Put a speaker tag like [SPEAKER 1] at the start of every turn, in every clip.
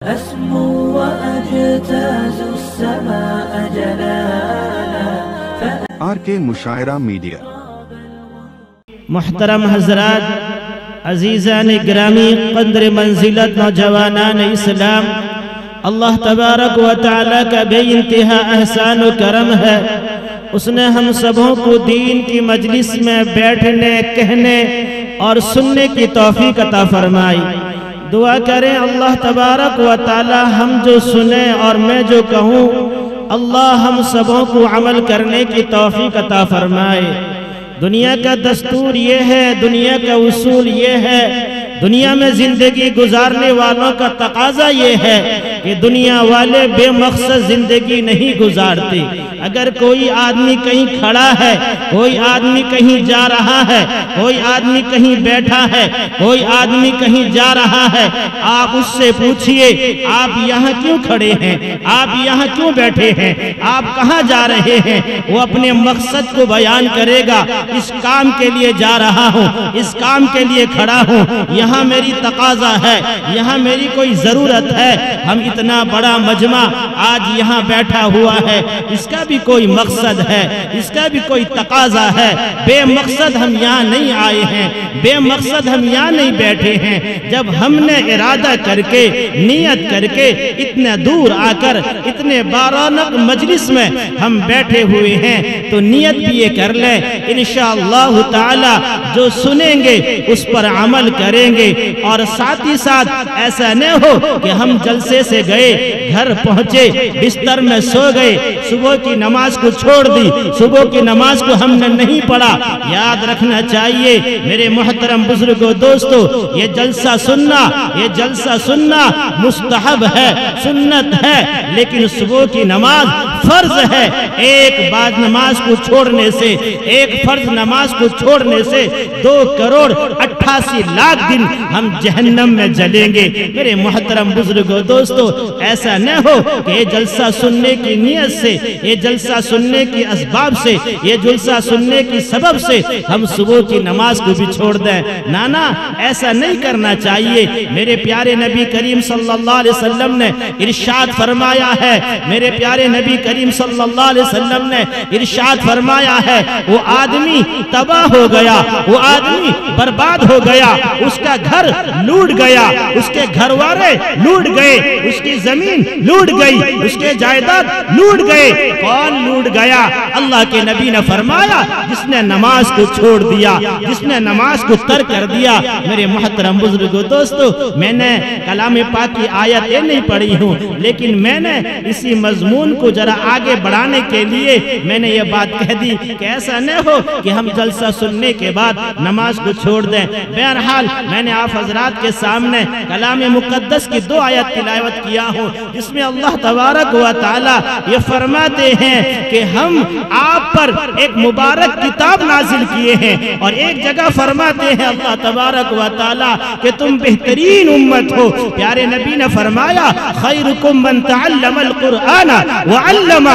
[SPEAKER 1] أسمو وأجتاز السماء جلالا
[SPEAKER 2] RK مشاعرہ media.
[SPEAKER 3] محترم حضرات، عزیزان گرامی، قدر منزلت نوجوانان اسلام، اللہ تبارک و تعالیٰ کا بے انتہا احسان و کرم ہے۔ اس نے ہم سبوں کو دین کی مجلس میں بیٹھنے، کہنے اور سننے کی توفیق عطا فرمائی۔ دعا کریں اللہ تبارک و تعالیٰ ہم جو سنیں اور میں جو کہوں، اللہ ہم سبوں کو عمل کرنے کی توفیق عطا فرمائے۔ دنیا کا دستور یہ ہے، دنیا کا اصول یہ ہے، دنیا میں زندگی گزارنے والوں کا تقاضا یہ ہے کہ دنیا والے بے مقصد زندگی نہیں گزارتے۔ اگر کوئی آدمی کہیں کھڑا ہے، کوئی آدمی کہیں جا رہا ہے، کوئی آدمی کہیں بیٹھا ہے، کوئی آدمی کہیں جا رہا ہے، آپ اس سے پوچھئے آپ یہاں کیوں کھڑے ہیں، آپ یہاں کیوں بیٹھے ہیں، آپ کہاں جا رہے ہیں؟ وہ اپنے مقصد کو بیان کرے گا۔ اس کام کے لیے جا رہا ہوں، اس کام کے لیے کھڑا ہوں، یہاں میری تقاضا ہے، یہاں میری کوئی ضرورت ہے۔ ہم اتنا بڑا مجمع آج یہاں بیٹھا ہوا ہے، اس کا بھی کوئی مقصد ہے، اس کا بھی کوئی تقاضا ہے۔ بے مقصد ہم یہاں نہیں آئے ہیں، بے مقصد ہم یہاں نہیں بیٹھے ہیں۔ جب ہم نے ارادہ کر کے، نیت کر کے، اتنے دور آ کر اتنے بارونق مجلس میں ہم بیٹھے ہوئے ہیں تو نیت بھی یہ کر لیں انشاءاللہ تعالی جو سنیں گے اس پر عمل کریں گے۔ اور ساتھ ہی ساتھ ایسا نہ ہو کہ ہم جلسے سے گئے، گھر پہنچے، بستر میں سو گئے، صبح کی نماز کو چھوڑ دی، صبح کی نماز کو ہم نے نہیں پڑھا۔ یاد رکھنا چاہیے میرے محترم بزرگوں، دوستو، یہ جلسہ سننا مستحب ہے، سنت ہے، لیکن صبح کی نماز فرض ہے۔ ایک بعد نماز کو چھوڑنے سے، ایک فرض نماز کو چھوڑنے سے 2,88,00,000 دن ہم جہنم میں جلیں گے۔ میرے محترم بزرگوں، دوستو، ایسا نہ ہو کہ یہ جلسہ سننے کی نیت سے، یہ جلسہ سننے کی اسباب سے، یہ جلسہ سننے کی سبب سے ہم صبح کی نماز کو بھی چھوڑ دیں۔ نانا، ایسا نہیں کرنا چاہیے۔ میرے پیارے نبی کریم صلی اللہ علیہ وسلم نے ارشاد فرمایا ہے، میرے پیارے نبی کریم صلی اللہ علیہ وسلم نے ارشاد فرمایا ہے، وہ آدمی تباہ ہو گیا، وہ آدمی برباد ہو گیا، اس کا گھر لوٹ گیا، اس کے گھر والے لوٹ گئے، اس کی زمین لوٹ گئی، اس کے جائیداد لوٹ گئے۔ کون لوٹ گیا؟ اللہ کے نبی نے فرمایا جس نے نماز کو چھوڑ دیا، جس نے نماز کو ترک کر دیا۔ میرے محترم بزرگوں، دوستو، میں نے کلام پاک کی آیت یہ نہیں پڑھی ہوں، لیکن میں نے اسی مضمون کو ذرا آگے بڑھانے کے لیے میں نے یہ بات کہہ دی کہ ایسا نہ ہو کہ ہم جلسہ سننے کے بعد نماز کو چھوڑ دیں۔ بہرحال میں نے آپ حضرات کے سامنے کلام مقدس کی 2 آیت تلاوت کیا ہوں، جس میں اللہ تبارک و تعالی یہ فرماتے ہیں کہ ہم آپ پر ایک مبارک کتاب نازل کیے ہیں، اور ایک جگہ فرماتے ہیں اللہ تبارک و تعالی کہ تم بہترین امت ہو۔ پیارے نبی نے فرمایا خیرکم من تعلم القرآن وعلم،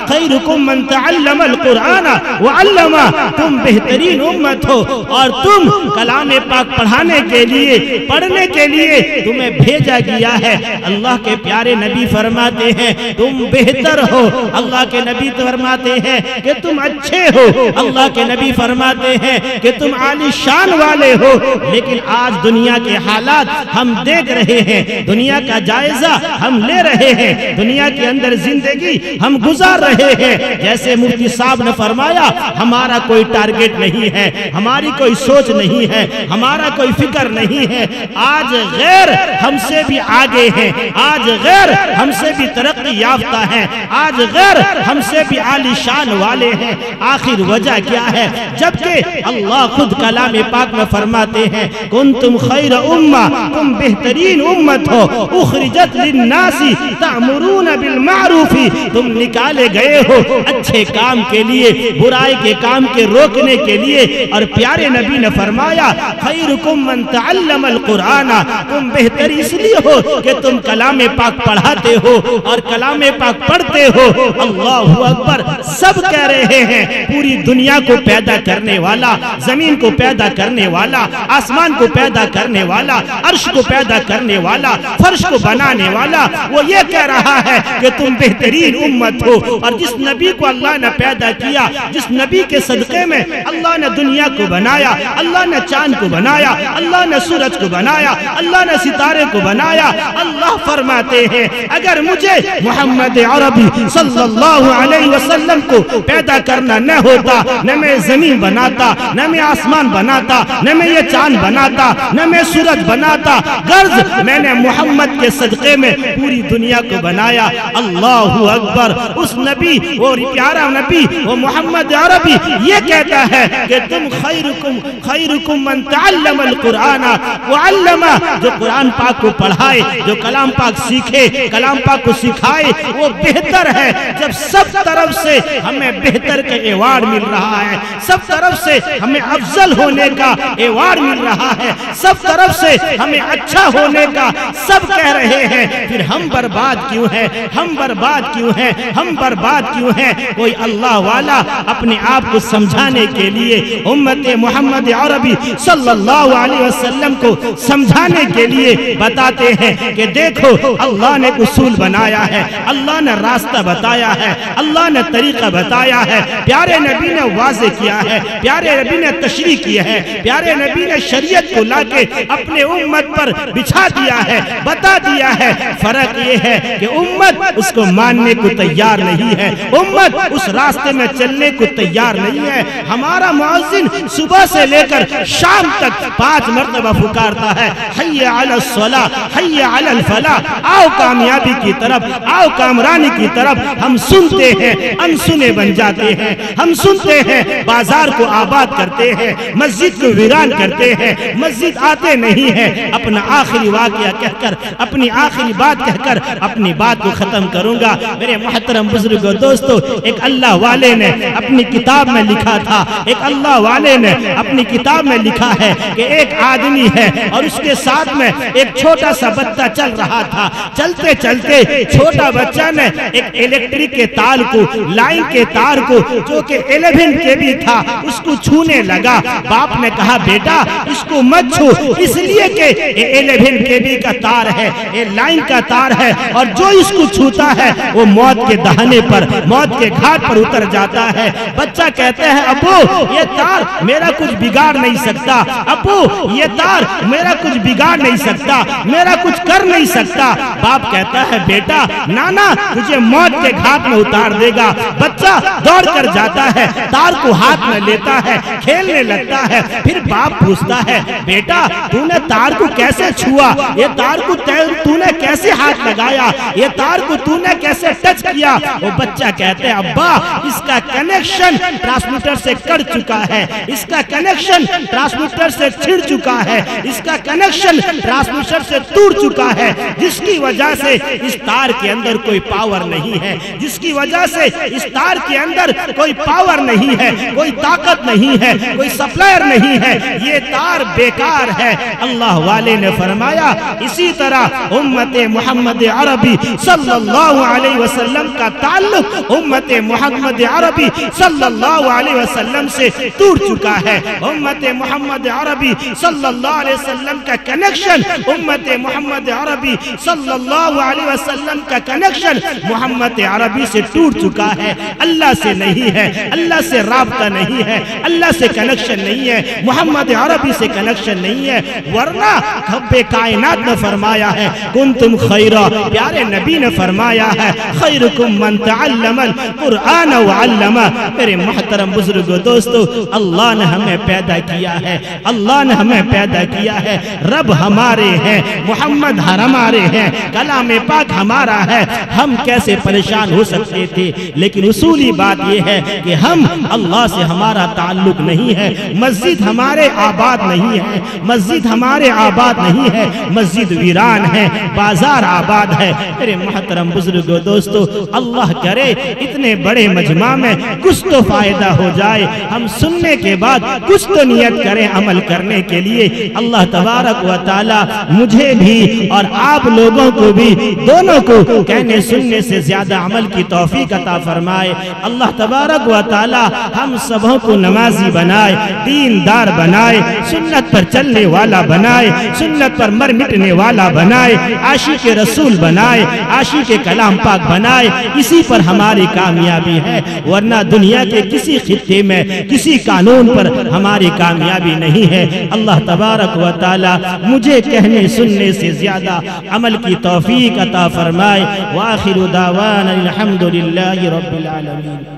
[SPEAKER 3] خیرکم من تعلم القرآن وعلم، تم بہترین امت ہو اور تم کلام پاک پڑھانے کے لیے، پڑھنے کے لیے تمہیں بھیجا گیا ہے۔ اللہ کے پیارے نبی فرماتے ہیں تم بہتر ہو، اللہ کے نبی فرماتے ہیں کہ تم اچھے ہو، اللہ کے نبی فرماتے ہیں کہ تم عالی شان والے ہو۔ لیکن آج دنیا کے حالات ہم دیکھ رہے ہیں، دنیا کا جائزہ ہم لے رہے ہیں، دنیا کے اندر زندگی ہم گزار رہے ہیں۔ جیسے مفتی صاحب نے فرمایا ہمارا کوئی ٹارگٹ نہیں ہے، ہماری کوئی سوچ نہیں ہے، ہمارا کوئی فکر نہیں ہے۔ آج غیر ہم سے بھی آگے ہیں، آج غیر ہم سے بھی ترقی یافتہ ہیں، آج غیر ہم سے بھی عالی شان والے ہیں۔ آخر وجہ کیا ہے؟ جبکہ اللہ خود کلام پاک میں فرماتے ہیں کنتم خیر امہ، تم بہترین امت ہو، اخرجت للناس تأمرون بالمعروف، تم نکالے گئے ہو اچھے کام کے لیے، برائی کے کام کے روکنے کے لیے۔ اور پیارے نبی نے فرمایا خیرکم من تعلم القرآن، تم بہتر اس لیے ہو کہ تم کلام پاک پڑھاتے ہو اور کلام پاک پڑھتے ہو، اللہ اکبر، سب کہہ رہے ہیں پوری دنیا کو پیدا کرنے والا، زمین کو پیدا کرنے والا، آسمان کو پیدا کرنے والا، عرش کو پیدا کرنے والا، فرش کو بنانے والا، وہ یہ کہہ رہا ہے کہ تم بہترین امت ہو۔ اور جس نبی کو اللہ نے پیدا کیا، جس نبی کے صدقے میں اللہ نے دنیا کو بنایا، اللہ نے چاند کو بنایا، اللہ نے سورج کو بنایا، اللہ نے ستارے کو بنایا، اللہ فرماتے ہیں اگر مجھے محمد عربی صلی اللہ علیہ وسلم کو پیدا کرنا نہ ہوتا، نہ میں زمین بناتا، نہ میں آسمان بناتا، نہ میں یہ چاند بناتا، نہ میں سورج بناتا، غرض میں نے محمد کے صدقے میں پوری دنیا کو بنایا۔ اللہ اکبر، اس نبی، وہ پیارا نبی، وہ محمد عربی یہ کہتا ہے کہ تم خیرکم من تعلم القرآن وعلم، جو قرآن پاک کو پڑھائے، جو کلام پاک سیکھے، کلام پاک کو سکھائے، وہ بہتر ہے۔ جب سب طرف سے ہمیں بہتر کا ایوارڈ مل رہا ہے، سب طرف سے ہمیں افضل ہونے کا ایوارڈ مل رہا ہے، سب طرف سے ہمیں اچھا ہونے کا سب کہہ رہے ہیں، پھر ہم برباد کیوں ہیں؟ ہم برباد کیوں ہیں؟ ہم برباد کیوں ہیں؟ کوئی اللہ والا اپنے آپ کو سمجھانے کے لیے امت محمد عربی صلی اللہ علیہ وسلم کو سمجھانے کے لیے بتاتے ہیں کہ دیکھو اللہ نے اصول بنایا ہے، اللہ نے راستہ بتایا ہے، اللہ نے طریقہ بتایا ہے، پیارے نبی نے واضح کیا ہے، پیارے نبی نے تشریح کیا ہے، پیارے نبی نے شریعت کو لا کے اپنے امت پر بچھا دیا ہے، بتا دیا ہے۔ فرق یہ ہے کہ امت اس کو ماننے کو تیار نہیں ہے، امت اس راستے میں چلنے کو تیار نہیں ہے۔ ہمارا مؤذن صبح سے لے کر شام تک 5 مرتبہ پکارتا ہے، حی علی الصلاۃ، حی علی الفلاح، آؤ کامیابی کی طرف، آؤ کامرانی کی طرف۔ ہم سنتے ہیں، انسنے بن جاتے ہیں، ہم سنتے ہیں، بازار کو آباد کرتے ہیں، مسجد کو ویران کرتے ہیں، مسجد آتے نہیں ہیں۔ اپنا آخری واقعہ کہہ کر، اپنی آخری بات کہہ کر اپنی بات کو ختم کروں گا۔ میرے محترم بزرگوں، دوستو، ایک اللہ والے نے اپنی کتاب میں لکھا تھا، ایک اللہ والے نے اپنی کتاب میں لکھا ہے کہ ایک آدمی ہے اور اس کے ساتھ میں ایک چھوٹا سا بچہ چل رہا تھا۔ چلتے چلتے چھوٹا بچہ نے ایک الیکٹرک کے تار کو، لائن کے تار کو، جو کہ 11 kV تھا، اس کو چھونے لگا۔ باپ نے کہا بیٹا اس کو مت چھو، اس لیے کہ 11 kV کا تار ہے، یہ لائن کا تار ہے، اور جو اس کو چھوتا ہے وہ موت کے دہانے پر، موت کے گھاٹ پر اتر جاتا ہے۔ بچہ کہتے ہیں ابو یہ تار میرا کچھ بگاڑ نہیں سکتا، ابو یہ تار میرا کچھ بگاڑ نہیں سکتا، میرا کچھ کر نہیں سکتا۔ باپ کہتا ہے بیٹا نانا تجھے موت کے گھاٹ میں اتار دے گا۔ بچہ دوڑ کر جاتا ہے، تار کو ہاتھ میں لیتا ہے، کھیلنے لگتا ہے۔ پھر باپ پوچھتا ہے بیٹا تو نے تار کو کیسے چھوا؟ یہ تار کو تو نے کیسے ہاتھ لگایا؟ یہ تار کو تو نے کیسے ٹچ کیا؟ وہ بچہ کہتے ہیں ابا اس کا کنیکشن ٹرانسمیٹر سے کٹ چکا ہے، اس کا کنیکشن ٹرانسمیٹر سے چھڑ چکا ہے، اس کا کنیکشن ٹرانسمیٹر سے ٹوٹ چکا ہے، جس کی وجہ سے اس تار کے اندر کوئی پاور نہیں ہے، جس کی وجہ سے اس تار کے اندر کوئی پاور نہیں ہے، کوئی طاقت نہیں ہے، کوئی سپلائر نہیں ہے، یہ تار بیکار ہے۔ اللہ والے نے فرمایا اسی طرح امت محمد عربی صلی اللہ علیہ وسلم کا تعلق امت محمد عربی صلی اللہ علیہ وسلم سے ٹوٹ چکا ہے۔ امت محمد عربی صلی اللہ علیہ وسلم کا کنیکشن، امت محمد عربی صلی اللہ علیہ وسلم کا کنیکشن محمد عربی سے ٹوٹ چکا ہے، اللہ سے نہیں ہے، اللہ سے رابطہ نہیں ہے، اللہ سے کنیکشن نہیں ہے، محمد عربی سے کنیکشن نہیں ہے۔ ورنہ رب کائنات نے فرمایا ہے کنتم خیرا، پیارے نبی نے فرمایا ہے خیرکم من تعلم القرآن وعلم۔ میرے محترم بزرگوں، دوستو، اللہ نے ہمیں پیدا کیا ہے، اللہ نے ہمیں پیدا کیا ہے، رب ہمارے ہیں، محمد ہمارے ہیں، کلام پاک ہمارا ہے۔ ہم کیسے پریشان ہو سکتے تھے، لیکن اصولی بات یہ ہے کہ ہم اللہ سے ہمارا تعلق نہیں ہے، مسجد ہمارے آباد نہیں ہے، مسجد ہمارے آباد نہیں ہے، مسجد ویران ہے، بازار آباد ہے۔ میرے محترم بزرگوں، دوستو، اللہ کرے اتنے بڑے مجمع میں کچھ تو فائدہ ہو جائے، ہم سننے کے بعد کچھ تو نیت کریں عمل کرنے کے لیے۔ اللہ تبارک و تعالی مجھے بھی اور آپ آپ لوگوں کو بھی دونوں کو کہنے سننے سے زیادہ عمل کی توفیق عطا فرمائے۔ اللہ تبارک و تعالی ہم سبوں کو نمازی بنائے، دیندار بنائے، سنت پر چلنے والا بنائے، سنت پر مر مٹنے والا بنائے، عاشق رسول بنائے، عاشق کلام پاک بنائے۔ اسی پر ہماری کامیابی ہے، ورنہ دنیا کے کسی خطے میں کسی قانون پر ہماری کامیابی نہیں ہے۔ اللہ تبارک و تعالی مجھے کہنے سننے سے زیادہ عمل کی توفیق عطا فرمائے۔ وآخر دعوانا الحمدللہ رب العالمین۔